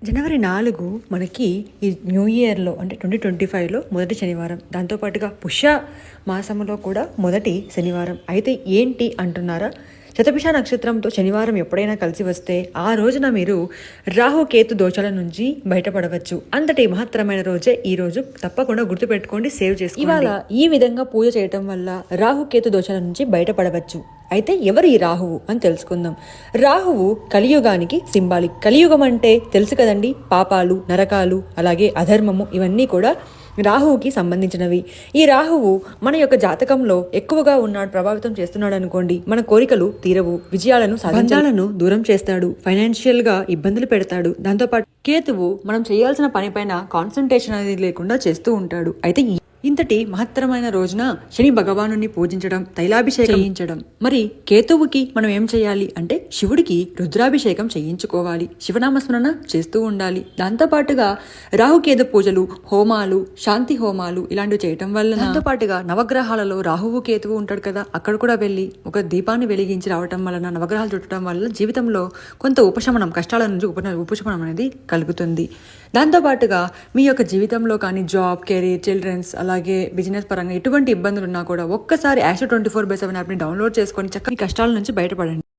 జనవరి 4 మనకి ఈ న్యూ ఇయర్లో అంటే 2025లో మొదటి శనివారం. దాంతోపాటుగా పుష్య మాసంలో కూడా మొదటి శనివారం. అయితే ఏంటి అంటున్నారా? శతభిష నక్షత్రంతో శనివారం ఎప్పుడైనా కలిసి వస్తే ఆ రోజున మీరు రాహుకేతు దోషాల నుంచి బయటపడవచ్చు. అంతటి మహత్తరమైన రోజే ఈ రోజు. తప్పకుండా గుర్తుపెట్టుకోండి, సేవ్ చేసుకోండి. ఇవాళ ఈ విధంగా పూజ చేయటం వల్ల రాహుకేతు దోషాల నుంచి బయటపడవచ్చు. అయితే ఎవరు ఈ రాహువు అని తెలుసుకుందాం. రాహువు కలియుగానికి సింబాలిక్. కలియుగం అంటే తెలుసు కదండి, పాపాలు, నరకాలు, అలాగే అధర్మము, ఇవన్నీ కూడా రాహువుకి సంబంధించినవి. ఈ రాహువు మన యొక్క జాతకంలో ఎక్కువగా ఉన్నాడు, ప్రభావితం చేస్తున్నాడు అనుకోండి, మన కోరికలు తీరవు, విజయాలను సాధించాలను దూరం చేస్తాడు, ఫైనాన్షియల్ గా ఇబ్బందులు పెడతాడు. దాంతోపాటు కేతువు మనం చేయాల్సిన పనిపైన కాన్సన్ట్రేషన్ అనేది లేకుండా చేస్తూ ఉంటాడు. అయితే ఇంతటి మహత్తరమైన రోజున శని భగవాను పూజించడం, తైలాభిషేకం చేయించడం. మరి కేతువుకి మనం ఏం చేయాలి అంటే శివుడికి రుద్రాభిషేకం చేయించుకోవాలి, శివనామస్మరణ చేస్తూ ఉండాలి. దాంతోపాటుగా రాహుకేతు పూజలు, హోమాలు, శాంతి హోమాలు ఇలాంటివి చేయటం వల్ల, దాంతోపాటుగా నవగ్రహాలలో రాహువు కేతువు ఉంటాడు కదా, అక్కడ కూడా వెళ్ళి ఒక దీపాన్ని వెలిగించి రావటం వలన, నవగ్రహాలు చుట్టడం వల్ల జీవితంలో కొంత ఉపశమనం, కష్టాల నుంచి ఉపశమనం అనేది కలుగుతుంది. దాంతోపాటుగా మీ యొక్క జీవితంలో కానీ జాబ్, కెరీర్, చిల్డ్రన్స్, అలాగే బిజినెస్ పరంగా ఎటువంటి ఇబ్బందులు ఉన్నా కూడా ఒక్కసారి Astro 24/7 యాప్ని డౌన్లోడ్ చేసుకొని చక్కని కష్టాల నుంచి బయటపడండి.